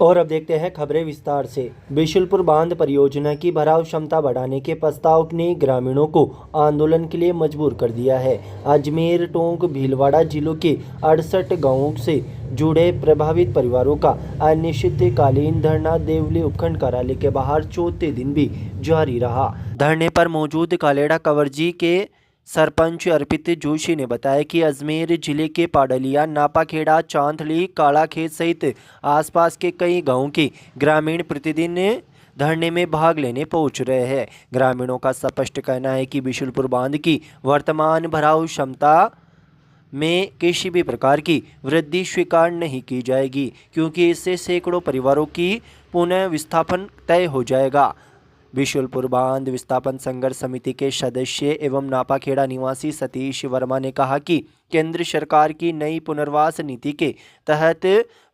और अब देखते हैं खबरें विस्तार से। बिशुलपुर बांध परियोजना की भराव क्षमता बढ़ाने के प्रस्ताव ने ग्रामीणों को आंदोलन के लिए मजबूर कर दिया है। अजमेर, टोंक, भीलवाड़ा जिलों के 68 गांवों से जुड़े प्रभावित परिवारों का अनिश्चितकालीन धरना देवली उपखंड कार्यालय के बाहर चौथे दिन भी जारी रहा। धरने पर मौजूद कालेड़ा कवरजी के सरपंच अर्पित जोशी ने बताया कि अजमेर जिले के पाडलिया, नापाखेड़ा, चांथली, कालाखेत सहित आसपास के कई गांवों के ग्रामीण प्रतिदिन धरने में भाग लेने पहुंच रहे हैं। ग्रामीणों का स्पष्ट कहना है कि बिशुलपुर बांध की वर्तमान भराव क्षमता में किसी भी प्रकार की वृद्धि स्वीकार नहीं की जाएगी, क्योंकि इससे सैकड़ों परिवारों की पुनः विस्थापन तय हो जाएगा। बिशुलपुर बांध विस्थापन संघर्ष समिति के सदस्य एवं नापाखेड़ा निवासी सतीश वर्मा ने कहा कि केंद्र सरकार की नई पुनर्वास नीति के तहत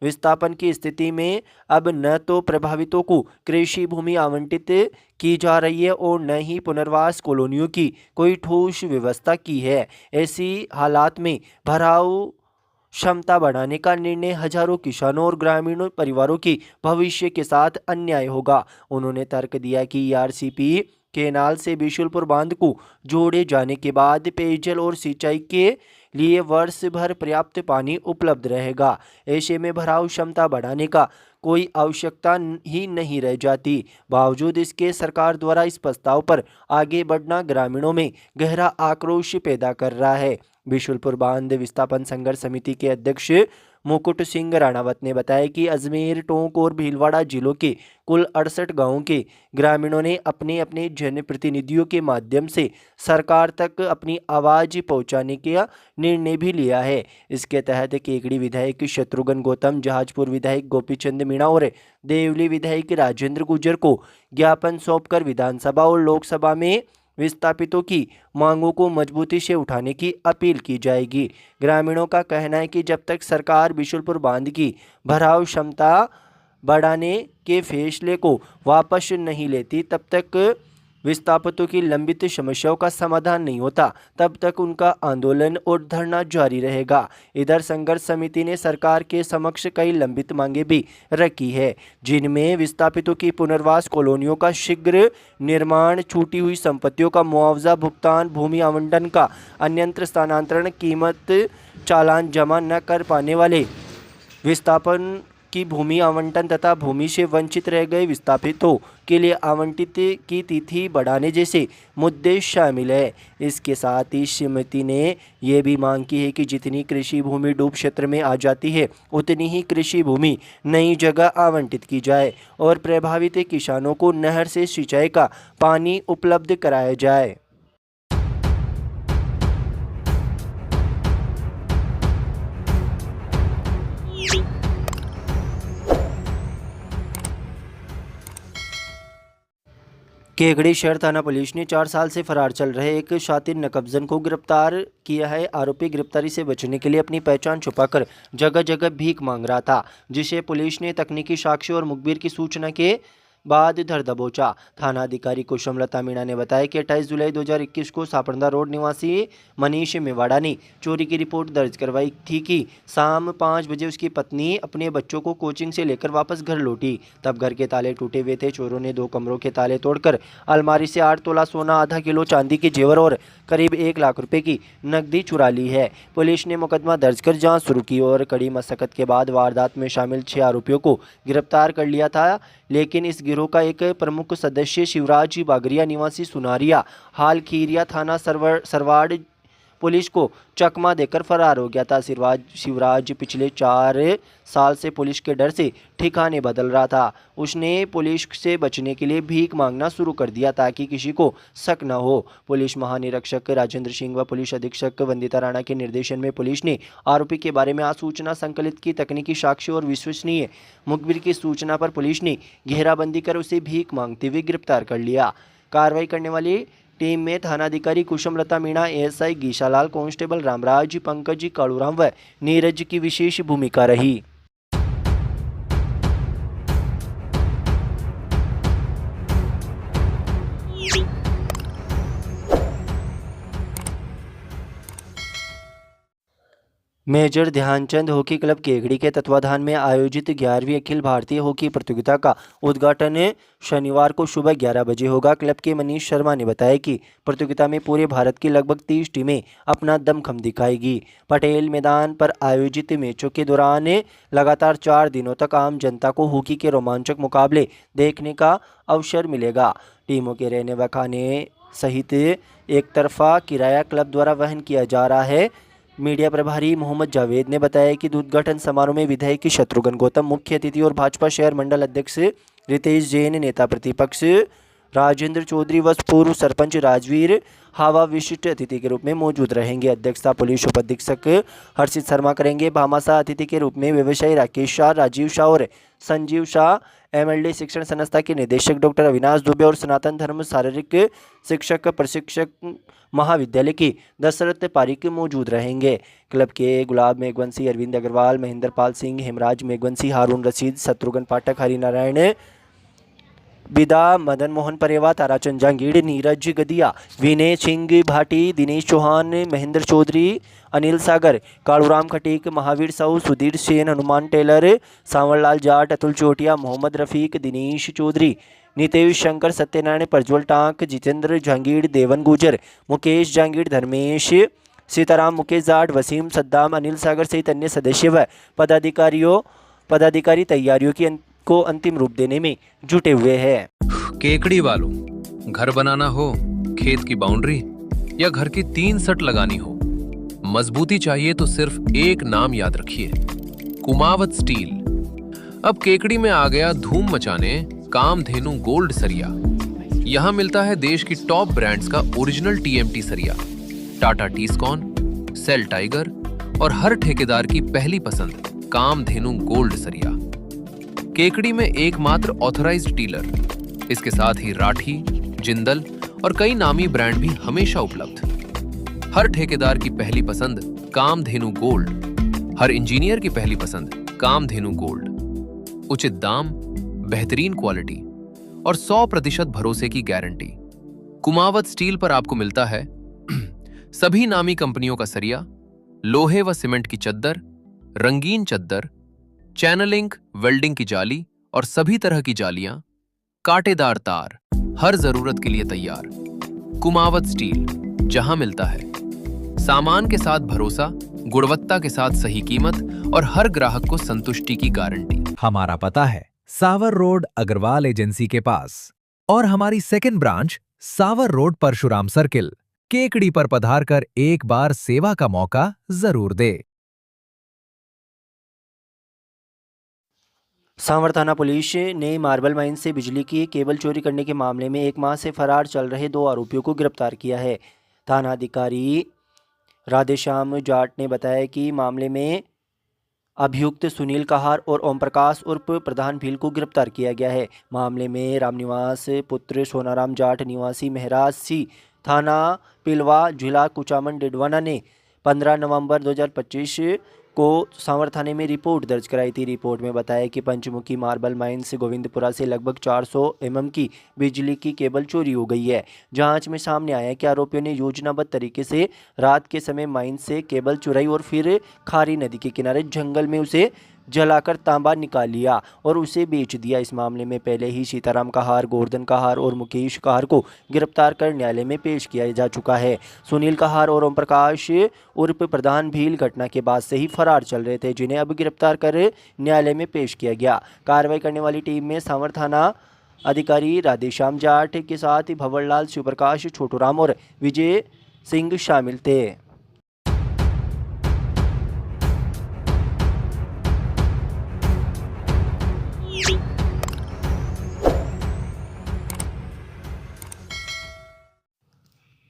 विस्थापन की स्थिति में अब न तो प्रभावितों को कृषि भूमि आवंटित की जा रही है और न ही पुनर्वास कॉलोनियों की कोई ठोस व्यवस्था की है। ऐसी हालात में भराव क्षमता बढ़ाने का निर्णय हजारों किसानों और ग्रामीण परिवारों के भविष्य के साथ अन्याय होगा। उन्होंने तर्क दिया कि आरसीपी केनाल से बिशुलपुर बांध को जोड़े जाने के बाद पेयजल और सिंचाई के लिए वर्ष भर पर्याप्त पानी उपलब्ध रहेगा। ऐसे में भराव क्षमता बढ़ाने का कोई आवश्यकता ही नहीं रह जाती। बावजूद इसके सरकार द्वारा इस प्रस्ताव पर आगे बढ़ना ग्रामीणों में गहरा आक्रोश पैदा कर रहा है। बिशुलपुर बांध विस्थापन संघर्ष समिति के अध्यक्ष मुकुट सिंह राणावत ने बताया कि अजमेर, टोंक और भीलवाड़ा जिलों के कुल 68 गांवों के ग्रामीणों ने अपने अपने जनप्रतिनिधियों के माध्यम से सरकार तक अपनी आवाज़ पहुंचाने का निर्णय भी लिया है। इसके तहत केकड़ी विधायक शत्रुघ्न गौतम, जहाजपुर विधायक गोपीचंद मीणा और देवली विधायक राजेंद्र गुर्जर को ज्ञापन सौंपकर विधानसभा और लोकसभा में विस्थापितों की मांगों को मजबूती से उठाने की अपील की जाएगी। ग्रामीणों का कहना है कि जब तक सरकार बिशुलपुर बांध की भराव क्षमता बढ़ाने के फैसले को वापस नहीं लेती, तब तक विस्थापितों की लंबित समस्याओं का समाधान नहीं होता, तब तक उनका आंदोलन और धरना जारी रहेगा। इधर संघर्ष समिति ने सरकार के समक्ष कई लंबित मांगे भी रखी है, जिनमें विस्थापितों की पुनर्वास कॉलोनियों का शीघ्र निर्माण, छूटी हुई संपत्तियों का मुआवजा भुगतान, भूमि आवंटन का अन्यत्र स्थानांतरण, कीमत चालान जमा न कर पाने वाले विस्थापन की भूमि आवंटन तथा भूमि से वंचित रह गए विस्थापितों के लिए आवंटित की तिथि बढ़ाने जैसे मुद्दे शामिल है। इसके साथ ही समिति ने यह भी मांग की है कि जितनी कृषि भूमि डूब क्षेत्र में आ जाती है, उतनी ही कृषि भूमि नई जगह आवंटित की जाए और प्रभावित किसानों को नहर से सिंचाई का पानी उपलब्ध कराया जाए। केकड़ी शहर थाना पुलिस ने 4 साल से फरार चल रहे एक शातिर नकबजन को गिरफ्तार किया है। आरोपी गिरफ्तारी से बचने के लिए अपनी पहचान छुपाकर जगह जगह भीख मांग रहा था, जिसे पुलिस ने तकनीकी साक्ष्य और मुखबिर की सूचना के बाद धर दबोचा। थाना अधिकारी कुसुमलता मीणा ने बताया कि 28 जुलाई 2021 को सापड़दा रोड निवासी मनीष मेवाड़ा ने चोरी की रिपोर्ट दर्ज करवाई थी कि शाम 5 बजे उसकी पत्नी अपने बच्चों को कोचिंग से लेकर वापस घर लौटी। तब घर के ताले टूटे हुए थे। चोरों ने 2 कमरों के ताले तोड़कर अलमारी से 8 तोला सोना, आधा किलो चांदी के जेवर और करीब 1 लाख रुपए की नकदी चुरा ली है। पुलिस ने मुकदमा दर्ज कर जाँच शुरू की और कड़ी मशक्कत के बाद वारदात में शामिल 6 आरोपियों को गिरफ्तार कर लिया था, लेकिन इस गिरोह का एक प्रमुख सदस्य शिवराज बागरिया निवासी सुनारिया हाल खीरिया थाना सरवाड़ पुलिस को चकमा देकर फरार हो गया था। शिवराज पिछले 4 साल से पुलिस के डर से ठिकाने बदल रहा था। उसने पुलिस से बचने के लिए भीख मांगना शुरू कर दिया ताकि किसी को शक न हो। पुलिस महानिरीक्षक राजेंद्र सिंह व पुलिस अधीक्षक वंदिता राणा के निर्देशन में पुलिस ने आरोपी के बारे में सूचना संकलित की। तकनीकी साक्ष्य और विश्वसनीय मुखबिर की सूचना पर पुलिस ने घेराबंदी कर उसे भीख मांगते हुए गिरफ्तार कर लिया। कार्रवाई करने वाली टीम में थानाधिकारी कुसुमलता मीणा, एएसआई गीशालाल, कांस्टेबल रामराज, पंकज, कालूराम व नीरज की विशेष भूमिका रही। Major Dhyanchand hockey club Kekri के तत्वाधान में आयोजित 11वीं अखिल भारतीय हॉकी प्रतियोगिता का उद्घाटन शनिवार को सुबह 11 बजे होगा। क्लब के मनीष शर्मा ने बताया कि प्रतियोगिता में पूरे भारत की लगभग 30 टीमें अपना दमखम दिखाएगी। पटेल मैदान पर आयोजित मैचों के दौरान लगातार 4 दिनों तक आम जनता को हॉकी के रोमांचक मुकाबले देखने का अवसर मिलेगा। टीमों के रहने व खाने सहित एक तरफा किराया क्लब द्वारा वहन किया जा रहा है। मीडिया प्रभारी मोहम्मद जावेद ने बताया कि उद्घाटन समारोह में विधायक शत्रुघ्न गौतम मुख्य अतिथि और भाजपा शहर मंडल अध्यक्ष रितेश जैन, नेता प्रतिपक्ष राजेंद्र चौधरी व पूर्व सरपंच राजवीर हावा विशिष्ट अतिथि के रूप में मौजूद रहेंगे। अध्यक्षता पुलिस उपाधीक्षक हर्षित शर्मा करेंगे। भामाशाह अतिथि के रूप में व्यवसायी राकेश शाह, राजीव शाह और संजीव शाह, MLD शिक्षण संस्था के निदेशक डॉक्टर अविनाश दुबे और सनातन धर्म शारीरिक शिक्षक प्रशिक्षक महाविद्यालय की दशरथ पारिक मौजूद रहेंगे। क्लब के गुलाब मेघवंशी, अरविंद अग्रवाल, महेंद्र पाल सिंह, हेमराज मेघवंशी, हारून रशीद, शत्रुघ्न पाठक, हरिनारायण बिदा, मदन मोहन परेवा, ताराचंद जांगीड़, नीरज गदिया, विनय सिंह भाटी, दिनेश चौहान, महेंद्र चौधरी, अनिल सागर, कालूराम खटीक, महावीर साहू, सुधीर सेन, हनुमान टेलर, सांवरलाल जाट, अतुल चोटिया, मोहम्मद रफीक, दिनेश चौधरी, नितेश शंकर, सत्यनारायण, प्रज्वल टांक, जितेंद्र जांगीड़, देवन गुजर, मुकेश जांगीड़, धर्मेश सीताराम, मुकेश जाट, वसीम सद्दाम, अनिल सागर सहित अन्य सदस्य व पदाधिकारी तैयारियों को अंतिम रूप देने में जुटे हुए हैं। केकड़ी वालों, घर बनाना हो, खेत की बाउंड्री या घर की 3 सट लगानी हो, मजबूती चाहिए तो सिर्फ एक नाम याद रखिए, कुमावत स्टील। अब केकड़ी में आ गया धूम मचाने कामधेनु गोल्ड सरिया। यहां मिलता है देश की टॉप ब्रांड्स का ओरिजिनल TMT सरिया, टाटा टीस्कॉन, सेल टाइगर और हर ठेकेदार की पहली पसंद कामधेनु गोल्ड सरिया। केकड़ी में एकमात्र ऑथराइज्ड डीलर, इसके साथ ही राठी, जिंदल और कई नामी ब्रांड भी हमेशा उपलब्ध। हर ठेकेदार की पहली पसंद कामधेनु गोल्ड, हर इंजीनियर की पहली पसंद कामधेनु गोल्ड। उचित दाम, बेहतरीन क्वालिटी और 100% भरोसे की गारंटी। कुमावत स्टील पर आपको मिलता है सभी नामी कंपनियों का सरिया, लोहे व सीमेंट की चद्दर, रंगीन चद्दर, चैनलिंग, वेल्डिंग की जाली और सभी तरह की जालियां, कांटेदार तार, हर जरूरत के लिए तैयार। कुमावत स्टील, जहां मिलता है सामान के साथ भरोसा, गुणवत्ता के साथ सही कीमत और हर ग्राहक को संतुष्टि की गारंटी। हमारा पता है सावर रोड अग्रवाल एजेंसी के पास और हमारी सेकंड ब्रांच सावर रोड परशुराम सर्किल। केकड़ी पर पधार कर एक बार सेवा का मौका जरूर दे। सांवर थाना पुलिस ने मार्बल माइन से बिजली की केबल चोरी करने के मामले में 1 माह से फरार चल रहे 2 आरोपियों को गिरफ्तार किया है। थाना अधिकारी राधेश्याम जाट ने बताया कि मामले में अभियुक्त सुनील कहार और ओम प्रकाश उर्फ प्रधान भील को गिरफ्तार किया गया है। मामले में रामनिवास पुत्र सोनाराम जाट निवासी महराज सी, थाना पिलवा, जिला कुचामन डिडवाना ने 15 नवंबर 2025 को सांवर थाने में रिपोर्ट दर्ज कराई थी। रिपोर्ट में बताया कि पंचमुखी मार्बल माइंस गोविंदपुरा से लगभग 400 mm की बिजली की केबल चोरी हो गई है। जांच में सामने आया कि आरोपियों ने योजनाबद्ध तरीके से रात के समय माइंस से केबल चुराई और फिर खारी नदी के किनारे जंगल में उसे जलाकर तांबा निकाल लिया और उसे बेच दिया। इस मामले में पहले ही सीताराम कहार, गोवर्धन कहार और मुकेश कहार को गिरफ्तार कर न्यायालय में पेश किया जा चुका है। सुनील कहार और ओम प्रकाश उर्फ प्रधान भील घटना के बाद से ही फरार चल रहे थे, जिन्हें अब गिरफ्तार कर न्यायालय में पेश किया गया। कार्रवाई करने वाली टीम में सांवर थाना अधिकारी राधेश्याम जाट के साथ भंवरलाल, शिवप्रकाश, छोटूराम और विजय सिंह शामिल थे।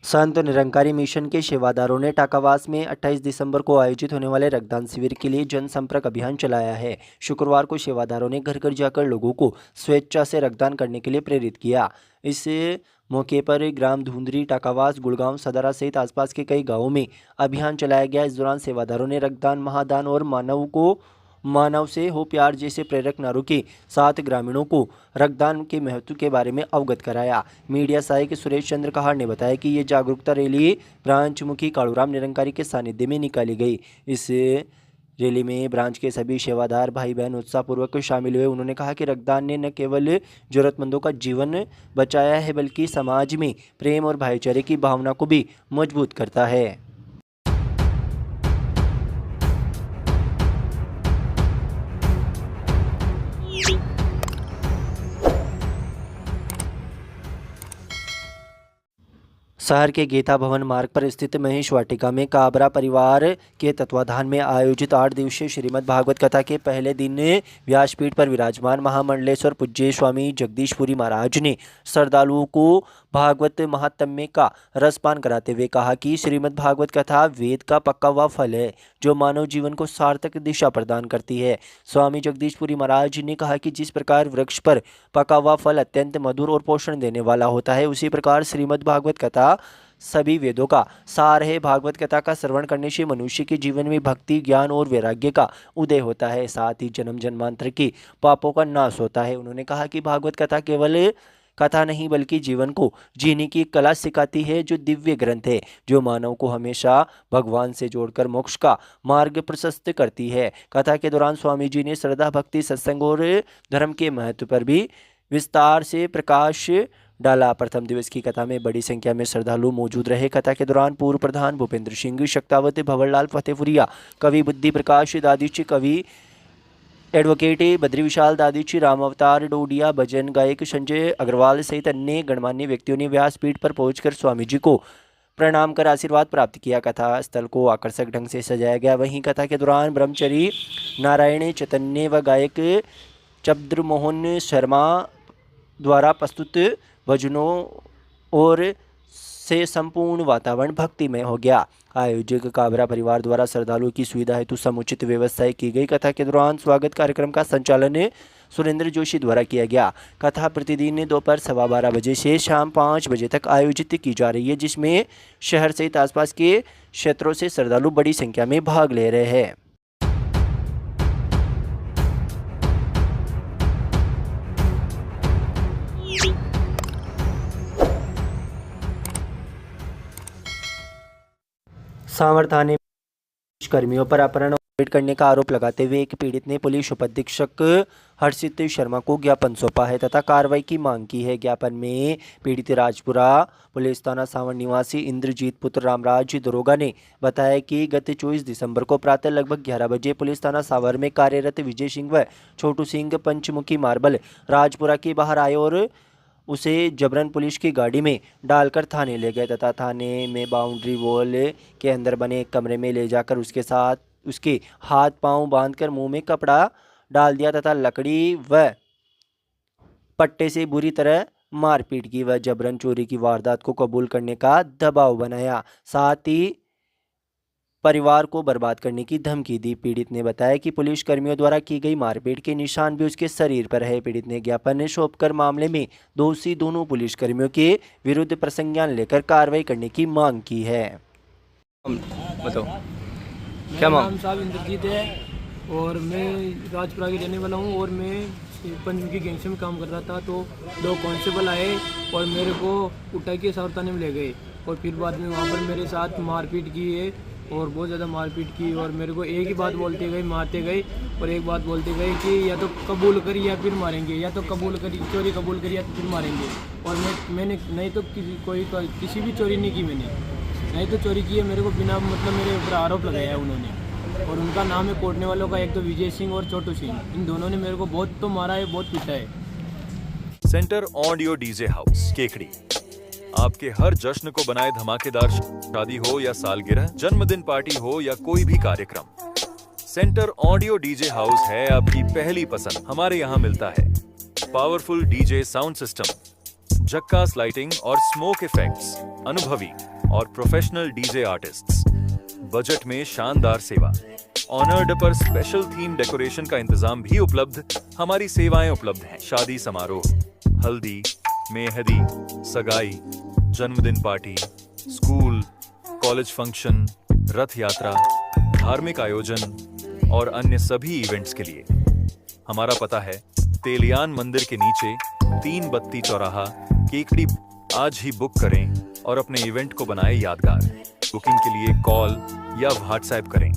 संत निरंकारी मिशन के सेवादारों ने टाकावास में 28 दिसंबर को आयोजित होने वाले रक्तदान शिविर के लिए जनसंपर्क अभियान चलाया है। शुक्रवार को सेवादारों ने घर घर जाकर लोगों को स्वेच्छा से रक्तदान करने के लिए प्रेरित किया। इस मौके पर ग्राम धुंधरी, टाकावास, गुड़गांव, सदारा सहित आसपास के कई गाँवों में अभियान चलाया गया। इस दौरान सेवादारों ने रक्तदान, महादान और मानव से हो प्यार जैसे प्रेरक नारों के साथ ग्रामीणों को रक्तदान के महत्व के बारे में अवगत कराया। मीडिया सहायक सुरेश चंद्र कहार ने बताया कि ये जागरूकता रैली ब्रांच मुखी कालूराम निरंकारी के सानिध्य में निकाली गई। इस रैली में ब्रांच के सभी सेवादार भाई बहन उत्साहपूर्वक शामिल हुए। उन्होंने कहा कि रक्तदान ने न केवल जरूरतमंदों का जीवन बचाया है बल्कि समाज में प्रेम और भाईचारे की भावना को भी मजबूत करता है। शहर के गीता भवन मार्ग पर स्थित महेश वाटिका में काबरा परिवार के तत्वाधान में आयोजित 8 दिवसीय श्रीमद् भागवत कथा के पहले दिन व्यासपीठ पर विराजमान महामंडलेश्वर पूज्य स्वामी जगदीशपुरी महाराज ने श्रद्धालुओं को भागवत महात्म्य का रसपान कराते हुए कहा कि श्रीमद् भागवत कथा वेद का पक्का हुआ फल है जो मानव जीवन को सार्थक दिशा प्रदान करती है। स्वामी जगदीशपुरी महाराज ने कहा कि जिस प्रकार वृक्ष पर पका हुआ फल अत्यंत मधुर और पोषण देने वाला होता है, उसी प्रकार श्रीमद् भागवत कथा सभी वेदों का सार है। भागवत कथा का श्रवण करने से मनुष्य के जीवन में भक्ति, ज्ञान और वैराग्य का उदय होता है, साथ ही जन्म जन्मांतर के पापों का नाश होता है। उन्होंने कहा कि भागवत कथा केवल कथा नहीं बल्कि जीवन को जीने की कला सिखाती है, जो दिव्य ग्रंथ है जो मानव को हमेशा भगवान से जोड़कर मोक्ष का मार्ग प्रशस्त करती है। कथा के दौरान स्वामी जी ने श्रद्धा, भक्ति, सत्संग और धर्म के महत्व पर भी विस्तार से प्रकाश डाला। प्रथम दिवस की कथा में बड़ी संख्या में श्रद्धालु मौजूद रहे। कथा के दौरान पूर्व प्रधान भूपेंद्र सिंह शक्तावत, भंवरलाल फतेहपुरिया, कवि बुद्धि प्रकाश दादीची, कवि एडवोकेट बद्री विशाल दादीची, राम अवतार डोडिया, भजन गायक संजय अग्रवाल सहित अन्य गणमान्य व्यक्तियों ने व्यासपीठ पर पहुंचकर स्वामी जी को प्रणाम कर आशीर्वाद प्राप्त किया। कथा स्थल को आकर्षक ढंग से सजाया गया। वहीं कथा के दौरान ब्रह्मचरी नारायण चैतन्य व गायक चंद्रमोहन शर्मा द्वारा प्रस्तुत भजनों और से संपूर्ण वातावरण भक्तिमय हो गया। आयोजक काबरा परिवार द्वारा श्रद्धालुओं की सुविधा हेतु समुचित व्यवस्थाएं की गई। कथा के दौरान स्वागत कार्यक्रम का संचालन सुरेंद्र जोशी द्वारा किया गया। कथा प्रतिदिन दोपहर 12:15 बजे से शाम 5 बजे तक आयोजित की जा रही है, जिसमें शहर सहित आसपास के क्षेत्रों से श्रद्धालु बड़ी संख्या में भाग ले रहे हैं। सांवर थाने में पुलिस कर्मियों पर अपहरण और रेड करने का आरोप लगाते हुए एक पीड़ित ने पुलिस उपाधीक्षक हर्षित शर्मा को ज्ञापन सौंपा है तथा कार्रवाई की मांग की है। ज्ञापन में पीड़ित राजपुरा पुलिस थाना सांवर निवासी इंद्रजीत पुत्र रामराज दरोगा ने बताया कि गत 24 दिसंबर को प्रातः लगभग 11 बजे पुलिस थाना सांवर में कार्यरत विजय सिंह व छोटू सिंह पंचमुखी मार्बल राजपुरा के बाहर आए और उसे जबरन पुलिस की गाड़ी में डालकर थाने ले गए तथा थाने में बाउंड्री वॉल के अंदर बने एक कमरे में ले जाकर उसके हाथ पांव बांधकर मुंह में कपड़ा डाल दिया तथा लकड़ी व पट्टे से बुरी तरह मारपीट की व जबरन चोरी की वारदात को कबूल करने का दबाव बनाया, साथ ही परिवार को बर्बाद करने की धमकी दी। पीड़ित ने बताया कि पुलिस कर्मियों द्वारा की गई मारपीट के निशान भी उसके शरीर पर है। पीड़ित ने ज्ञापन सौंपकर मामले में दोषी दोनों पुलिस कर्मियों के विरुद्ध प्रसंज्ञान लेकर कार्रवाई करने की मांग की है। बताओ क्या नाम साहब इंद्रजीत है और मैं राजपुरा की रहने वाला हूँ और मैं पंचमुखी गैंग में काम करता था। तो 2 कांस्टेबल आए और मेरे को उठा के सांवर थाने में ले गए और फिर बाद में वहाँ पर मेरे साथ मारपीट की है और बहुत ज़्यादा मारपीट की और मेरे को एक ही बात बोलते गए, मारते गए और एक बात बोलते गए कि या तो कबूल करी या फिर मारेंगे, या तो कबूल करी चोरी कबूल करी या तो फिर मारेंगे। और मैंने नहीं तो किसी भी चोरी नहीं की, मैंने नहीं तो चोरी की है। मेरे को बिना मतलब मेरे ऊपर आरोप लगाया है उन्होंने और उनका नाम है कोटने वालों का, एक तो विजय सिंह और छोटू सिंह। इन दोनों ने मेरे को बहुत तो मारा है, बहुत पीटा है। Centre audio DJ house Kekri आपके हर जश्न को बनाए धमाकेदार। शादी हो या सालगिरह, जन्मदिन पार्टी हो या कोई भी कार्यक्रम, सेंटर ऑडियो डीजे हाउस है आपकी पहली पसंद। हमारे यहाँ मिलता है पावरफुल डीजे साउंड सिस्टम, झक्कास लाइटिंग और स्मोक इफेक्ट्स, अनुभवी और प्रोफेशनल डीजे आर्टिस्ट्स, बजट में शानदार सेवा, ऑनर्ड पर स्पेशल थीम डेकोरेशन का इंतजाम भी उपलब्ध। हमारी सेवाएं उपलब्ध हैं शादी समारोह, हल्दी, मेहंदी, सगाई, जन्मदिन पार्टी, स्कूल, कॉलेज फंक्शन, रथ यात्रा, धार्मिक आयोजन, और अन्य सभी इवेंट्स के लिए। हमारा पता है तेलियान मंदिर के नीचे 3 बत्ती चौराहा, केकड़ी। आज ही बुक करें और अपने इवेंट को बनाएं यादगार। बुकिंग के लिए कॉल या व्हाट्सएप करें